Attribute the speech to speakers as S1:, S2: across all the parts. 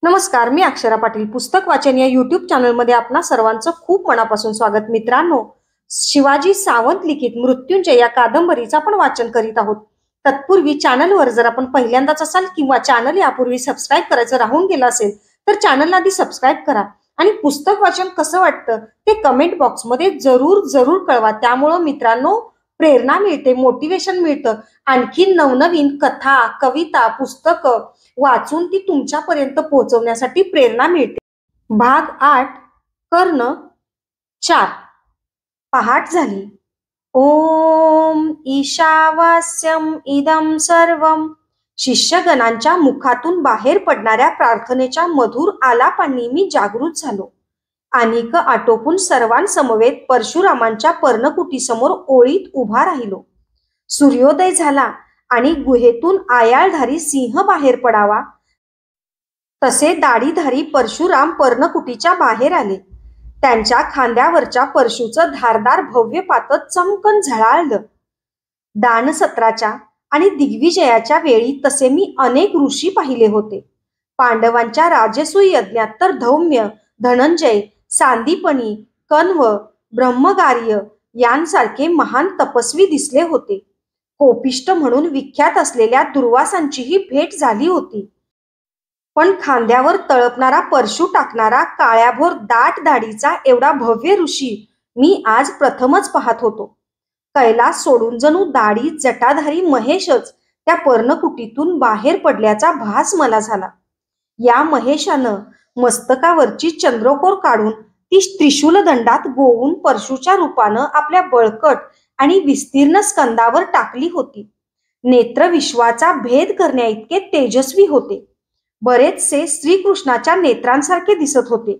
S1: नमस्कार, मी अक्षरा पाटील. पुस्तक वाचन या युट्यूब चॅनलमध्ये आपणा सर्वांचं खूप मनापासून स्वागत. मित्रांनो, शिवाजी सावंत लिखित मृत्युंजय या कादंबरीचं आपण वाचन करीत आहोत. तत्पूर्वी चॅनलवर जर आपण पहिल्यांदाच असाल किंवा चॅनल यापूर्वी सबस्क्राईब करायचं राहून गेलं असेल तर चॅनलला आधी सबस्क्राईब करा आणि पुस्तक वाचन कसं वाटतं ते कमेंट बॉक्समध्ये जरूर जरूर कळवा. त्यामुळं मित्रांनो प्रेरणा मिळते, मोटिवेशन मिळतं. आणखी नवनवीन कथा, कविता, पुस्तकं वाचून ती तुमच्यापर्यंत पोहोचवण्यासाठी प्रेरणा मिळते. भाग 8, कर्ण 4. पहाट झाली. ओम ईशावास्यम इदम सर्वम. शिष्यगणांच्या मुखातून बाहेर पडणाऱ्या प्रार्थनेच्या मधुर आलापांनी मी जागृत झालो. आणिक आटोपून सर्वांसमवेत परशुरामांच्या पर्णकुटीसमोर ओळीत उभा राहिलो. सूर्योदय झाला आणि गुहेतून आयाळधारी सिंह बाहेर पडावा तसे दाढीधारी परशुराम पर्णकुटीच्या बाहेर आले. त्यांच्या खांद्यावरच्या परशूचं धारदार भव्य पातळ चमकन झळाळलं. दानसत्राच्या आणि दिग्विजयाच्या वेळी तसे मी अनेक ऋषी पाहिले होते. पांडवांच्या राजसूय यज्ञात तर धौम्य, धनंजय, सांदीपनी, कण्व, ब्रह्मगार्य यांसारखे महान तपस्वी दिसले होते. कोपिष्ट म्हणून विख्यात असलेल्या दुर्वासांचीही भेट झाली होती. पण खांद्यावर तळपणारा परशू टाकणारा काळ्याभोर दाट दाढीचा एवढा भव्य ऋषी मी आज प्रथमच पाहत होतो. कैलास सोडून जणू दाढी जटाधारी महेशच त्या पर्णकुटीतून बाहेर पडल्याचा भास मला झाला. या महेशानं मस्तकावरची चंद्रकोर काढून ती त्रिशूल दंडात गोवून परशूच्या रूपानं आपल्या बळकट आणि विस्तीर्ण स्कंदावर टाकली होती. नेत्र विश्वाचा भेद करण्या इतके तेजस्वी होते. बरेचसे श्रीकृष्णाच्या नेत्रांसारखे दिसत होते.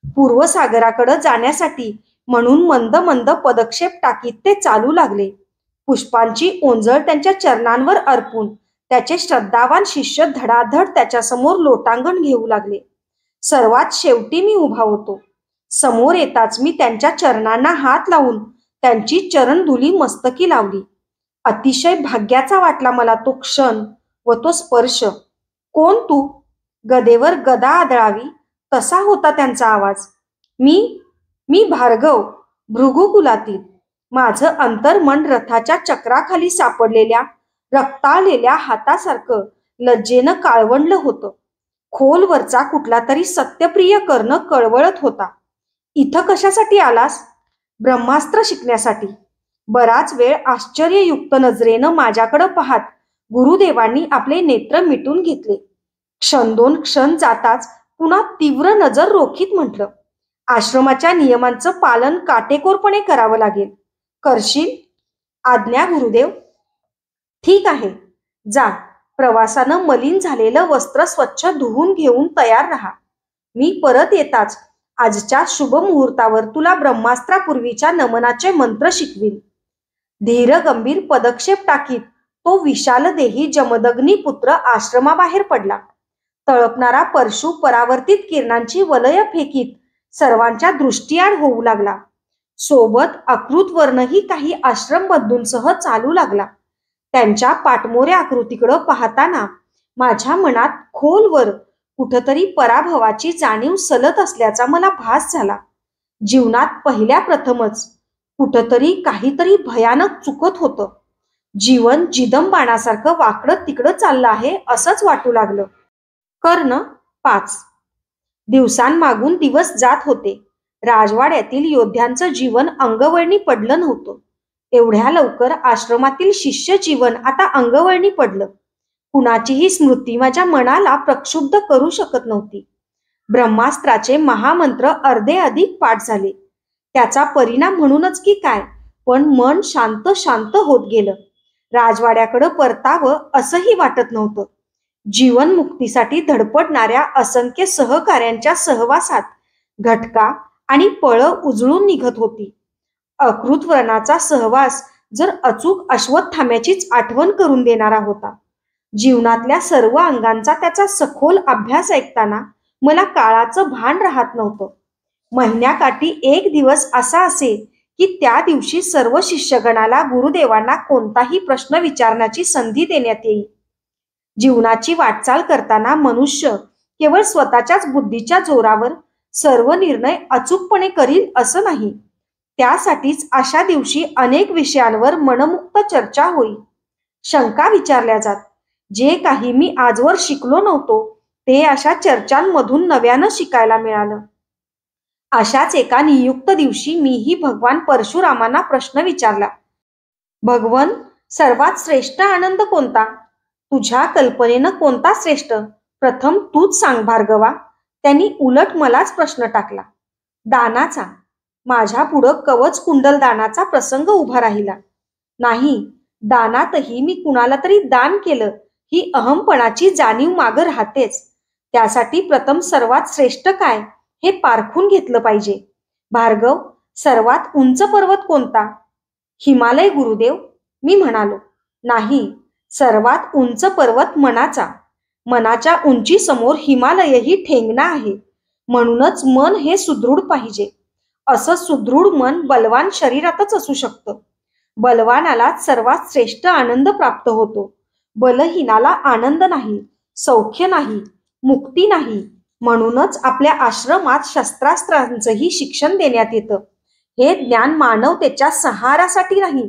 S1: पूर्वसागराकडे जाण्यासाठी म्हणून मंद मंद पदक्षेप टाकीत ते चालू लागले. पुष्पांची ओंजळ त्यांच्या चरणांवर अर्पून त्याचे श्रद्धावान शिष्य धडाधड त्याच्यासमोर लोटांगण घेऊ लागले. सर्वात शेवटी मी उभा होतो. समोर येताच मी त्यांच्या चरणांना हात लावून त्यांची चरणधुली मस्तकी लावली. अतिशय भाग्याचा वाटला मला तो क्षण व तो स्पर्श. कोण तू? गदेवर गदा आदळावी तसा होता त्यांचा आवाज. मी भार्गव, भृगुकुलातील. माझं अंतर्मन रथाच्या चक्राखाली सापडलेल्या रक्ताळलेल्या हातासारखं लज्जेनं काळवंडलं होतं. खोलवरचा कुठला तरी सत्यप्रिय कर्ण कळवळत होता. इथं कशासाठी आलास? ब्रह्मास्त्र शिकण्यासाठी. बराच वेळ आश्चर्ययुक्त नजरेनं माझ्याकडे पाहत गुरुदेवांनी आपले नेत्र मिटून घेतले. क्षण दोन क्षण जाताच पुन्हा तीव्र नजर रोखीत म्हटलं, आश्रमाच्या नियमांचं पालन काटेकोरपणे करावं लागेल. करशील? आज्ञा गुरुदेव. ठीक आहे, जा. प्रवासानं मलिन झालेलं वस्त्र स्वच्छ धुवून घेऊन तयार राहा. मी परत येताच आजच्या शुभ मुहूर्तावर तुला ब्रह्मास्त्रापूर्वीच्या नमनाचे मंत्र शिकवीन. धीर गंभीर पदक्षेप टाकीत तो विशालदेही जमदग्नी पुत्र आश्रमाबाहेर पडला. तळपणारा परशू परावर्तित किरणांची वलय फेकीत सर्वांच्या दृष्टीआड होऊ लागला. सोबत अकृतवर्णही काही आश्रम बंधूंसह चालू लागला. त्यांच्या पाठमोऱ्या आकृतीकडे पाहताना माझ्या मनात खोलवर कुठतरी पराभवाची जाणीव सलत असल्याचा मला भास झाला. जीवनात पहिल्या प्रथमच कुठतरी काहीतरी भयानक चुकत होतं. जीवन जिदंबाणासारखं वाकडं तिकडं चाललं आहे असंच वाटू लागलं. कर्ण 5. दिवसांमागून दिवस जात होते. राजवाड्यातील योद्ध्यांचं जीवन अंगवळणी पडलं नव्हतं. एवढ्या लवकर आश्रमातील शिष्य जीवन आता अंगवळणी पडलं. कुणाचीही स्मृती माझ्या मनाला प्रक्षुब्ध करू शकत नव्हती. ब्रह्मास्त्राचे महामंत्र अर्धे अधिक पाठ झाले. त्याचा परिणाम म्हणूनच की काय, पण मन शांत शांत होत गेलं. राजवाड्याकडे परतावं असंही वाटत नव्हतं. जीवनमुक्तीसाठी धडपडणाऱ्या असंख्य सहकाऱ्यांच्या सहवासात घटका आणि पळं उजळून निघत होती. अकृतवर्णाचा सहवास जर अचूक अश्वत्थाम्याचीच आठवण करून देणारा होता. जीवनातल्या सर्व अंगांचा त्याचा सखोल अभ्यास ऐकताना मला काळाचं भान राहत नव्हतं. महिन्याकाठी एक दिवस असा असे की त्या दिवशी सर्व शिष्यगणाला गुरुदेवांना कोणताही प्रश्न विचारण्याची संधी देण्यात येईल. जीवनाची वाटचाल करताना मनुष्य केवळ स्वतःच्याच बुद्धीच्या जोरावर सर्व निर्णय अचूकपणे करील असं नाही. त्यासाठीच अशा दिवशी अनेक विषयांवर मनमुक्त चर्चा होईल. शंका विचारल्या जात. जे काही मी आजवर शिकलो नव्हतो ते अशा चर्चांमधून नव्यानं शिकायला मिळालं. अशाच एका नियुक्त दिवशी मीही भगवान परशुरामांना प्रश्न विचारला. भगवन, सर्वात श्रेष्ठ आनंद कोणता? तुझ्या कल्पनेनं कोणता श्रेष्ठ? प्रथम तूच सांग भार्गवा. त्यांनी उलट मलाच प्रश्न टाकला. दानाचा. माझ्या पुढं कवच कुंडल दानाचा प्रसंग उभा राहिला. नाही, दानातही मी कुणाला तरी दान केलं ही अहमपणाची जाणीव मागं राहतेच. त्यासाठी प्रथम सर्वात श्रेष्ठ काय हे पारखून घेतलं पाहिजे. भार्गव, सर्वात उंच पर्वत कोणता? हिमालय गुरुदेव, मी म्हणालो. नाही, सर्वात उंच पर्वत मनाचा. मनाच्या उंचीसमोर हिमालयही ठेंगणा आहे. म्हणूनच मन हे सुदृढ पाहिजे. असं सुदृढ मन बलवान शरीरातच असू शकतं. बलवानालाच सर्वात श्रेष्ठ आनंद प्राप्त होतो. बलहीनाला आनंद नाही, सौख्य नाही, मुक्ती नाही. म्हणूनच आपल्या आश्रमात शस्त्रास्त्रांचंही शिक्षण देण्यात येतं. हे ज्ञान मानवतेच्या संहारासाठी नाही,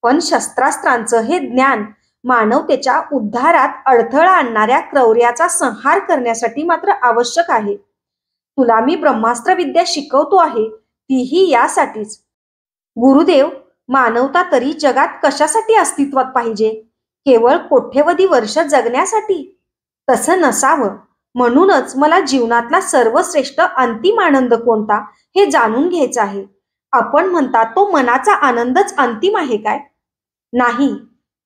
S1: पण शस्त्रास्त्रांचं हे ज्ञान मानवतेच्या उद्धारात अडथळा आणणाऱ्या क्रौर्याचा संहार करण्यासाठी मात्र आवश्यक आहे. तुला मी ब्रह्मास्त्र विद्या शिकवतो आहे तीही यासाठीच. गुरुदेव, मानवता तरी जगात कशासाठी अस्तित्वात पाहिजे? केवळ कोट्यवधी वर्ष जगण्यासाठी? तसं नसावं. म्हणूनच मला जीवनातला सर्वश्रेष्ठ अंतिम आनंद कोणता हे जाणून घ्यायचं आहे. आपण म्हणता तो मनाचा आनंदच अंतिम आहे काय? नाही,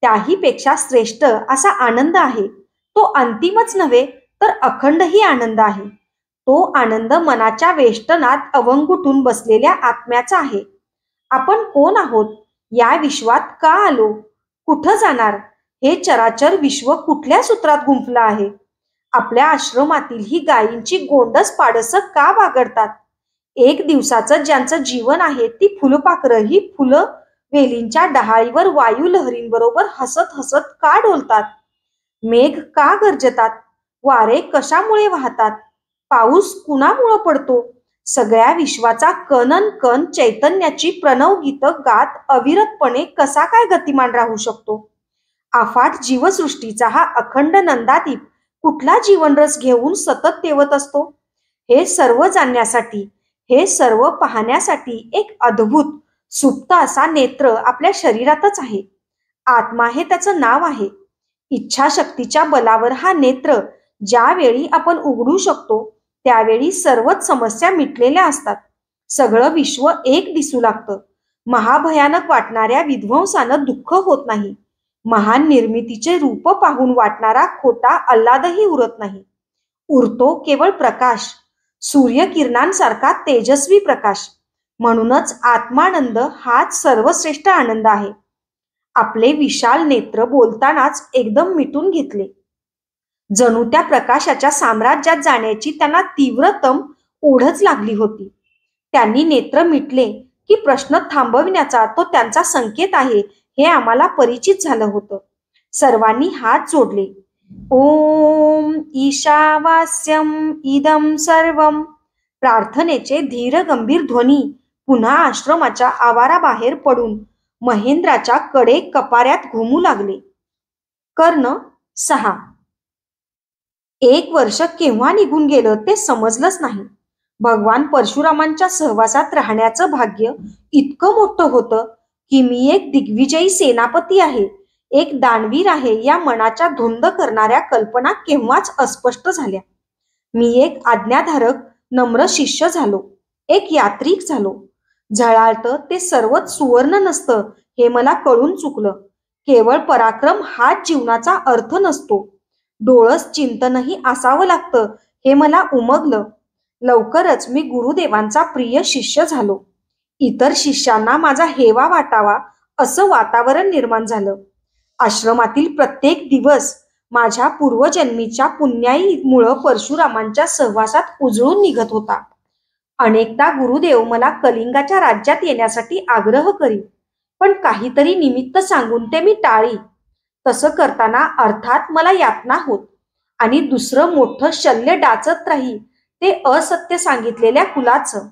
S1: त्याही पेक्षा श्रेष्ठ असा आनंद आहे. तो अंतिमच नव्हे तर अखंडही आनंद आहे. तो आनंद मनाच्या वेष्टनात अवंगुठून बसलेल्या आत्म्याचा आहे. आपण कोण आहोत? या विश्वात का आलो? कुठं जाणार? हे चराचर विश्व कुठल्या सूत्रात गुंफलं आहे? आपल्या आश्रमातील ही गायींची गोंडस पाडसं का बागडतात? एक दिवसाचं ज्यांचं जीवन आहे ती फुलपाखरं ही फुलं वेलींच्या डहाळीवर वायू लहरींबरोबर हसत हसत का डोलतात? मेघ का गरजतात? वारे कशामुळे वाहतात? पाऊस कुणामुळे पडतो? सगळ्या विश्वाचा कणन कण चैतन्याची प्रणव गीत गात अविरतपणे कसा काय गतिमान राहू शकतो? अफाट जीवसृष्टीचा हा अखंड नंदादीप कुठला जीवनरस घेऊन सतत तेवत असतो? हे सर्व जाणण्यासाठी, हे सर्व पाहण्यासाठी एक अद्भुत सुप्त असा नेत्र आपल्या शरीरातच आहे. आत्मा हे त्याचं नाव आहे. इच्छाशक्तीच्या बलावर हा नेत्र ज्यावेळी आपण उघडू शकतो त्यावेळी सर्वच समस्या मिटलेल्या असतात. सगळं विश्व एक दिसू लागतं. महाभयानक वाटणाऱ्या विध्वंसानं दुःख होत नाही. महान निर्मितीचे रूप पाहून वाटणारा खोटा अल्लादही उरत नाही. उरतो केवळ प्रकाश, सूर्यकिरणांसारखा तेजस्वी प्रकाश. म्हणूनच आत्मानंद हाच सर्वश्रेष्ठ आनंद आहे. आपले विशाल नेत्र बोलतानाच एकदम मिटून घेतले. जणू त्या प्रकाशाच्या साम्राज्यात जाण्याची त्यांना तीव्रतम ओढच लागली होती. त्यांनी नेत्र मिटले की प्रश्न थांबविण्याचा तो त्यांचा संकेत आहे हे आम्हाला परिचित झालं होतं. सर्वांनी हात जोडले. ओम ईशावास्यम इदम सर्वम. प्रार्थनेचे धीर गंभीर ध्वनी पुन्हा आश्रमाच्या आवाराबाहेर पडून महेंद्राच्या कडे कपाऱ्यात घुमू लागले. कर्ण 6. 1 वर्ष केव्हा निघून गेलं ते समजलंच नाही. भगवान परशुरामांच्या सहवासात राहण्याचं भाग्य इतकं मोठं होतं की मी एक दिग्विजयी सेनापती आहे, एक दानवीर आहे या मनाच्या धुंद करणाऱ्या कल्पना केव्हाच अस्पष्ट झाल्या. मी एक आज्ञाधारक नम्र शिष्य झालो, एक यात्रिक झालो. झळाळतं ते सर्वच सुवर्ण नसतं हे मला कळून चुकलं. केवळ पराक्रम हाच जीवनाचा अर्थ नसतो. डोळस चिंतनही असावं लागतं हे मला उमगलं. लवकरच मी गुरुदेवांचा प्रिय शिष्य झालो. इतर शिष्यांना माझा हेवा वाटावा असं वातावरण निर्माण झालं. आश्रमातील प्रत्येक दिवस माझ्या पूर्वजन्मीच्या पुण्याईमुळं परशुरामांच्या सहवासात उजळून निघत होता. अनेकदा गुरुदेव मला कलिंगाच्या राज्यात येण्यासाठी आग्रह करी, पण काहीतरी निमित्त सांगून ते मी टाळी. तसं करताना अर्थात मला यातना होत. आणि दुसरं मोठं शल्य डाचत राही ते असत्य सांगितलेल्या कुलाचं.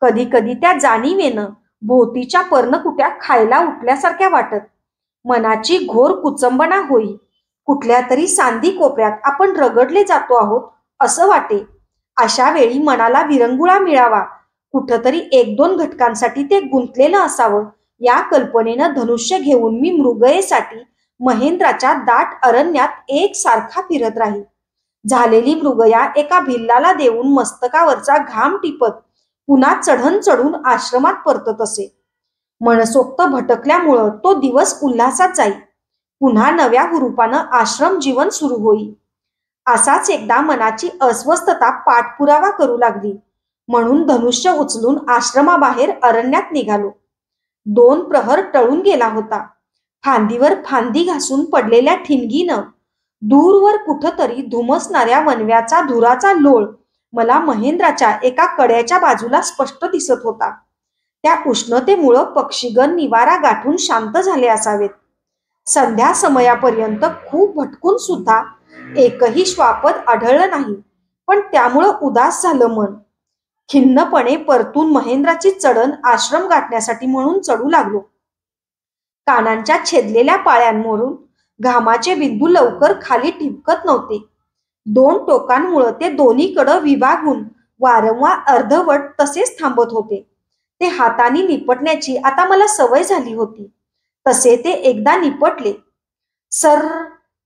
S1: कधी कधी त्या जाणीवेनं भोवतीच्या पर्णकुट्या खायला उठल्यासारख्या वाटत. मनाची घोर कुचंबना होई. कुठल्या तरी सांदी कोपऱ्यात आपण रगडले जातो आहोत असं वाटे. अशा वेळी मनाला विरंगुळा मिळावा, कुठंतरी एक दोन घटकांसाठी ते गुंतलेलं असावं, या कल्पनेनं धनुष्य घेऊन मी मृगयेसाठी महेंद्राच्या दाट अरण्यात एकसारखा फिरत राही. झालेली मृगया एका भिल्लाला देऊन मस्तकावरचा घाम टिपत पुन्हा चढण चढून आश्रमात परतत असे. मनसोक्त भटकल्यामुळं तो दिवस उल्हासात जाई. पुन्हा नव्या हुरूपानं आश्रम जीवन सुरू होई. असाच एकदा मनाची अस्वस्थता पाठपुरावा करू लागली म्हणून धनुष्य उचलून आश्रमाबाहेर अरण्यात निघालो. 2 प्रहर टळून गेला होता. फांदीवर फांदी घासून पडलेल्या ठिणगीनं दूरवर कुठंतरी धुमसणाऱ्या वणव्याचा धुराचा लोळ मला महेंद्राच्या एका कड्याच्या बाजूला स्पष्ट दिसत होता. त्या उष्णतेमुळं पक्षीगण निवारा गाठून शांत झाले असावेत. संध्या समयापर्यंत खूप भटकून सुद्धा एकही श्वापद आढळलं नाही, पण त्यामुळं उदास झालं मन. खिन्नपणे परतून महेंद्राची चढण आश्रम गाठण्यासाठी म्हणून चढू लागलो. कानांच्या छेदलेल्या पाळ्यांमोरून घामाचे बिंदू लवकर खाली टिपकत नव्हते. 2 टोकांमुळे ते दोन्हीकडं विभागून वारंवार अर्धवट तसेच थांबत होते. ते हाताने निपटण्याची आता मला सवय झाली होती. तसे ते एकदा निपटले. सर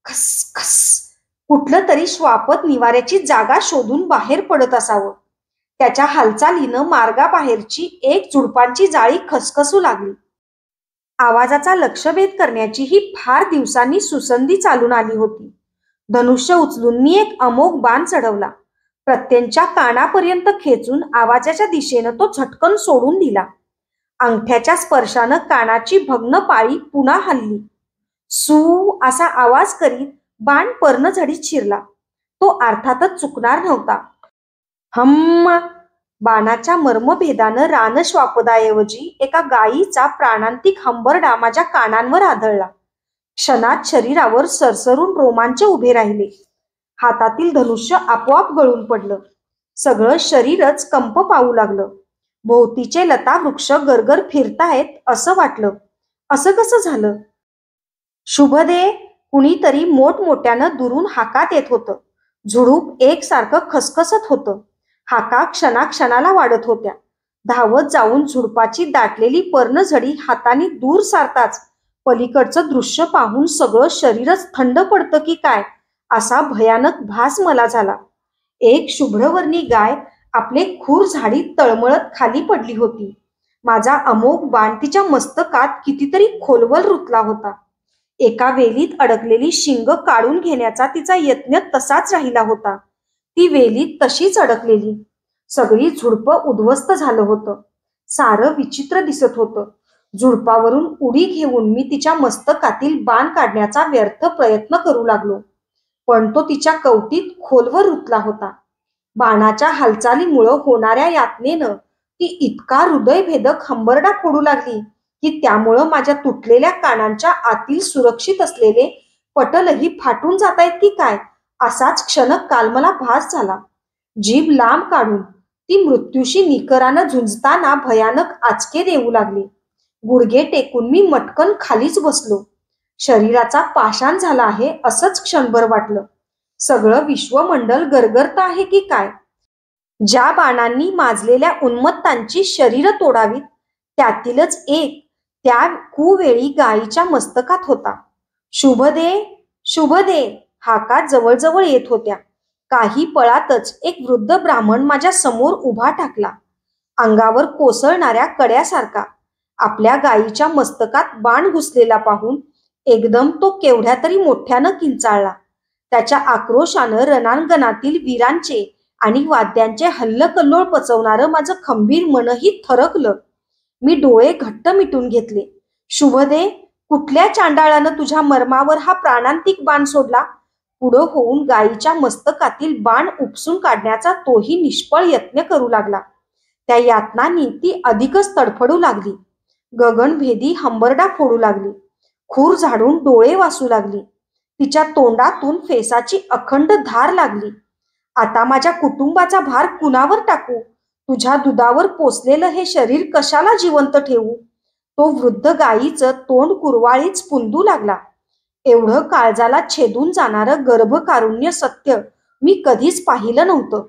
S1: खस खस कुठलं तरी श्वापद निवाऱ्याची जागा शोधून बाहेर पडत असावं. त्याच्या हालचालीनं मार्गाबाहेरची एक झुडपांची जाळी खसखसू लागली. आवाजाचा लक्षभेद करण्याची ही फार दिवसांनी सुसंधी चालून आली होती. धनुष्य उचलून मी एक अमोघ बाण चढवला. प्रत्यंच्या कानापर्यंत खेचून आवाजाच्या दिशेनं तो झटकन सोडून दिला. अंगठ्याच्या स्पर्शानं कानाची भग्न पाळी पुन्हा हल्ली. सू असा आवाज करीत बाण पर्णझडीत शिरला. तो अर्थातच चुकणार नव्हता. हम्म. बाणाच्या मर्मभेदानं रानश्वापदाऐवजी एका गायीचा प्राणांतिक हंबरडा माझ्या कानांवर आदळला. क्षणात शरीरावर सरसरून रोमांच उभे राहिले. हातातील धनुष्य आपोआप गळून पडलं. सगळं शरीरच कंप पाहू लागलं. भोवतीचे लता वृक्ष गरगर फिरतायत असं वाटलं. असं कसं झालं? शुभदे कुणीतरी मोठमोठ्यानं दुरून हाकात येत होतं. झुडूप एकसारखं खसखसत होतं. हाका क्षणाक्षणाला वाढत होत्या. धावत जाऊन झुडपाची दाटलेली पर्णझडी हाताने दूर सारताच पलीकडचं दृश्य पाहून सगळं शरीरच थंड पडतं की काय असा भयानक भास मला झाला. एक शुभ्रवर्णी गाय आपले खूर झाडीत तळमळत खाली पडली होती. माझा अमोघ बाण तिच्या मस्तकात कितीतरी खोलवर रुतला होता. एका वेलीत अडकलेली शिंग काढून घेण्याचा तिचा यत्न तसाच राहिला होता. ती वेलीत तशीच अडकलेली. सगळी झुडपं उद्ध्वस्त झालं होतं. सारं विचित्र दिसत होतं. झुडपावरून उडी घेऊन मी तिच्या मस्तकातील बाण काढण्याचा व्यर्थ प्रयत्न करू लागलो, पण तो तिच्या कवटीत खोलवर रुतला होता. बाणाच्या हालचालीमुळं होणाऱ्या यातनेनं ती इतका हृदयभेदक हंबरडा फोडू लागली की त्यामुळं माझ्या तुटलेल्या कानांच्या आतील सुरक्षित असलेले पटलही फाटून जात आहेत की काय असाच क्षणक काल मला भास झाला. जीभ लांब काढून ती मृत्यूशी निकरानं झुंजताना भयानक आचके देऊ लागली. गुडघे टेकून मी मटकन खालीच बसलो. शरीराचा पाषाण झाला आहे असंच क्षणभर वाटलं. सगळं विश्वमंडल गरगरत आहे की काय. ज्या बाणांनी माजलेल्या उन्मत्तांची शरीर तोडावीत त्यातीलच एक त्या कुवेळी गायीच्या मस्तकात होता. शुभदे शुभदे हाका जवळजवळ येत होत्या. काही पळातच एक वृद्ध ब्राह्मण माझ्या समोर उभा ठाकला. अंगावर कोसळणाऱ्या कड्यासारखा. आपल्या गायीच्या मस्तकात बाण घुसलेला पाहून एकदम तो केवढ्या तरी मोठ्यानं किंचाळला. त्याच्या आक्रोशानं रणांगणातील वीरांचे आणि वाद्यांचे हल्लकल्लोळ पचवणारं माझं खंबीर मनही थरकलं. मी डोळे घट्ट मिटून घेतले. शुभदे, कुठल्या चांडाळानं तुझ्या मर्मावर हा प्राणांतिक बाण सोडला? पुढं होऊन गायीच्या मस्तकातील बाण उपसून काढण्याचा तोही निष्फळ यत्न करू लागला. त्या यातनांनी ती अधिकच तडफडू लागली. गगनभेदी हंबरडा फोडू लागली. खूर झाडून डोळे वाचू लागली. तिच्या तोंडातून फेसाची अखंड धार लागली. आता माझ्या कुटुंबाचा भार कुणावर टाकू? तुझ्या दुधावर पोसलेलं हे शरीर कशाला जिवंत ठेवू? तो वृद्ध गायीचं तोंड कुरवाळीच पुंदू लागला. एवढं काळजाला छेदून जाणारं गर्भकारुण्य सत्य मी कधीच पाहिलं नव्हतं.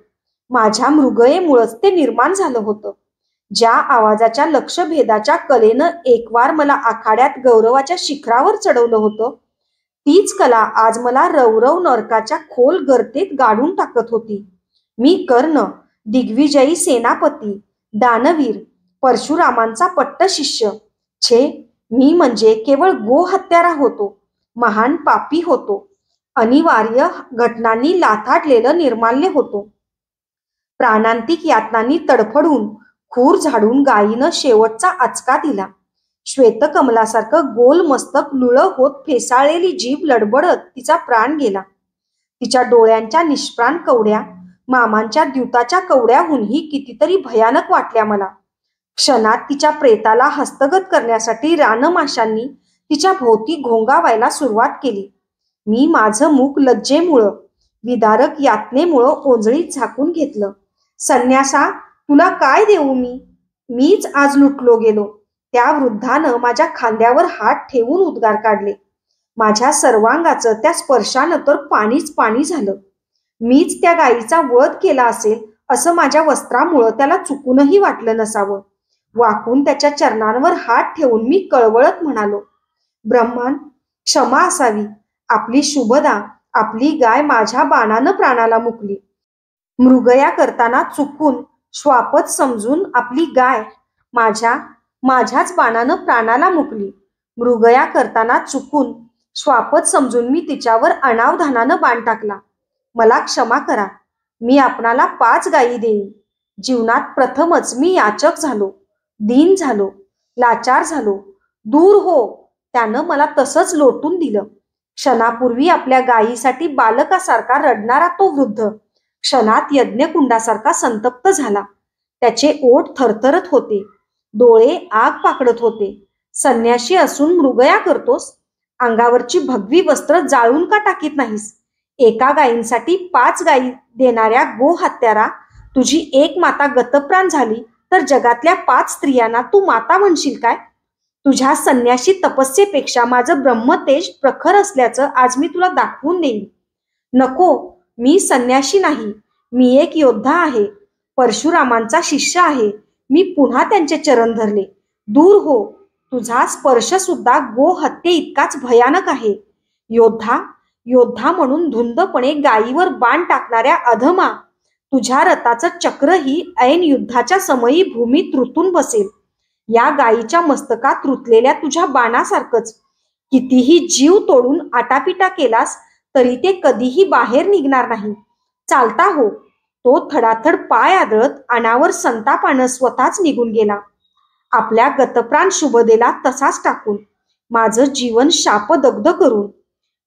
S1: माझ्या मृगयेमुळंच ते निर्माण झालं होतं. ज्या आवाजाच्या लक्षभेदाच्या कलेनं एकवार मला आखाड्यात गौरवाच्या शिखरावर चढवलं होतं, तीच कला आज मला रवरव नरकाच्या खोल गर्तेत गाडून टाकत होती. मी कर्ण, दिग्विजयी सेनापती, दानवीर, परशुरामांचा पट्टशिष्य. छे, मी म्हणजे केवळ गोहत्यारा होतो, महान पापी होतो, अनिवार्य घटनांनी लाथाडलेलं निर्माल्य होतो. प्राणांतिक यातनांनी तडफडून खूर झाडून गायीनं शेवटचा आचका दिला. श्वेतकमलासारखं गोल मस्तक लुळं होत फेसाळलेली जीभ लडबडत तिचा प्राण गेला. तिच्या डोळ्यांच्या निष्प्राण कवड्या मामांच्या द्यूताच्या कवड्याहूनही कितीतरी भयानक वाटल्या मला. क्षणात तिच्या प्रेताला हस्तगत करण्यासाठी रानमाशांनी तिच्या भोवती घोंगावायला सुरुवात केली. मी माझं मुख लज्जेमुळं, विदारक यातनेमुळं ओंजळीत झाकून घेतलं. संन्यासा, तुला काय देऊ मी? मीच आज लुटलो गेलो. त्या वृद्धानं माझ्या खांद्यावर हात ठेवून उद्गार काढले. माझ्या सर्वांगाचं त्या स्पर्शानं तर पाणीच पाणी झालं. मीच त्या गायीचा वध केला असेल असं माझ्या वस्त्रामुळं त्याला चुकूनही वाटलं नसावं. वाकून त्याच्या चरणांवर हात ठेवून मी कळवळत म्हणालो, ब्रह्मान, क्षमा असावी. आपली शुभदा, आपली गाय माझ्या बाणानं प्राणाला मुकली. मृगया करताना चुकून श्वापद समजून आपली गाय माझ्याच बाणानं प्राणाला मुकली. मृगया करताना चुकून श्वापद समजून मी तिच्यावर अनावधानानं बाण टाकला. मला क्षमा करा. मी आपणाला 5 गायी देईन. जीवनात प्रथमच मी याचक झालो, दीन झालो, लाचार झालो. दूर हो. त्यानं मला तसंच लोटून दिलं. क्षणापूर्वी आपल्या गायीसाठी बालकासारखा रडणारा तो वृद्ध क्षणात यज्ञकुंडासारखा संतप्त झाला. त्याचे ओठ थरथरत होते, डोळे आग पाकडत होते. संन्याशी असून मृगया करतोस? अंगावरची भगवी वस्त्र जाळून का टाकीत नाहीस? एका गायींसाठी 5 गायी देणाऱ्या गोहत्यारा, तुझी एक माता गतप्राण झाली तर जगातल्या 5 स्त्रियांना तू माता म्हणशील काय? तुझ्या संन्याशी तपस्येपेक्षा माझं ब्रह्मतेज प्रखर असल्याचं आज मी तुला दाखवून देईन. नको, मी संन्याशी नाही. मी एक योद्धा आहे, परशुरामांचा शिष्य आहे. मी पुन्हा त्यांचे चरण धरले. दूर हो. तुझा स्पर्श सुद्धा गोहत्ये इतकाच भयानक आहे. योद्धा म्हणून धुंदपणे गायीवर बाण टाकणाऱ्या अधमा, तुझ्या रथाचं चक्रही ऐन युद्धाच्या समयी भूमीत रुतून बसेल. या गायीच्या मस्तकात रुतलेल्या तुझ्या बाणासारखंच. कितीही जीव तोडून आटापिटा केलास तरी ते कधीही बाहेर निघणार नाही. चालता हो. तो थडाथड पाय आदळत अनावर संतापानं स्वतःच निघून गेला, आपल्या गतप्राण शुभदेला तसाच टाकून, माझं जीवन शापदग्ध करून,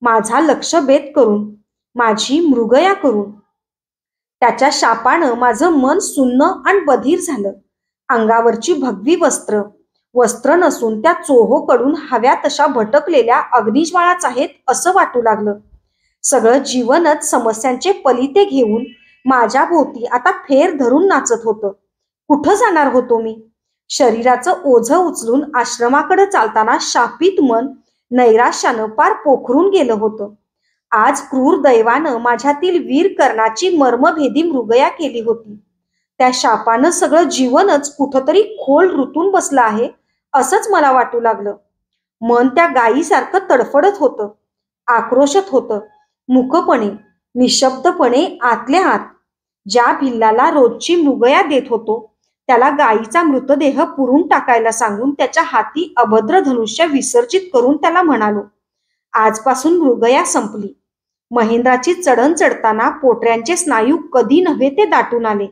S1: माझा लक्षभेद करून, माझी मृगया करून. त्याच्या शापानं माझं मन सुन्न आणि बधीर झालं. अंगावरची भगवी वस्त्र नसून त्या चोहोकडून हव्या तशा भटकलेल्या अग्निज्वाळाच आहेत असं वाटू लागलं. सगळं जीवनच समस्यांचे पलिते घेऊन माझ्या भोवती आता फेर धरून नाचत होतं. कुठं जाणार होतो मी? शरीराचं ओझं उचलून आश्रमाकडे चालताना शापित मन नैराश्यानं पार पोखरून गेलं होतं. आज क्रूर दैवानं माझ्यातील वीर कर्णाची मर्मभेदी मृगया केली होती. त्या शापानं सगळं जीवनच कुठंतरी खोल रुतून बसलं आहे असंच मला वाटू लागलं. मन त्या गायीसारखं तडफडत होतं, आक्रोशत होतं. मुकपणे, निशब्दपणे आतल्या आत ज्या भिल्लाला रोजची मृगया देत होतो त्याला गायीचा मृतदेह पुरून टाकायला सांगून त्याच्या हाती अभद्र धनुष्य विसर्जित करून त्याला म्हणालो, आजपासून मृगया संपली. महेंद्राची चढण चढताना पोटऱ्यांचे स्नायू कधी नव्हे ते दाटून आले.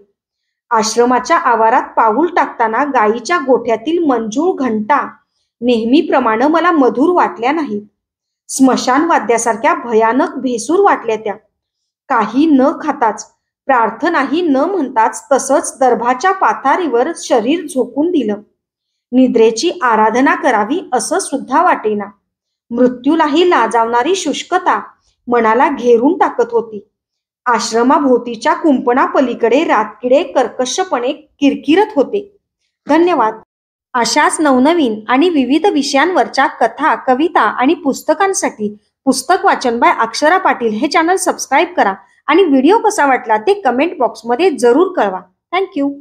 S1: आश्रमाच्या आवारात पाऊल टाकताना गायीच्या गोठ्यातील मंजूळ घंटा नेहमीप्रमाणे मला मधुर वाटल्या नाहीत. स्मशान वाद्यासारख्या भयानक भेसूर वाटल्या त्या. काही न खाताच, प्रार्थनाही न म्हणताच तसंच दर्भाच्या पाथारीवर शरीर झोकून दिलं. निद्रेची आराधना करावी असं सुद्धा वाटेना. मृत्यूलाही लाजावणारी शुष्कता मनाला घेरून टाकत होती. आश्रमाभोवतीच्या कुंपणापलीकडे रातकिडे कर्कशपणे किरकिरत होते. धन्यवाद. अशाच नवनवीन आणि विविध विषयांवरच्या कथा, कविता आणि पुस्तकांसाठी पुस्तक वाचन बाय अक्षरा पाटील हे चॅनल सबस्क्राईब करा आणि व्हिडिओ कसा वाटला ते कमेंट बॉक्समध्ये जरूर कळवा. थँक्यू.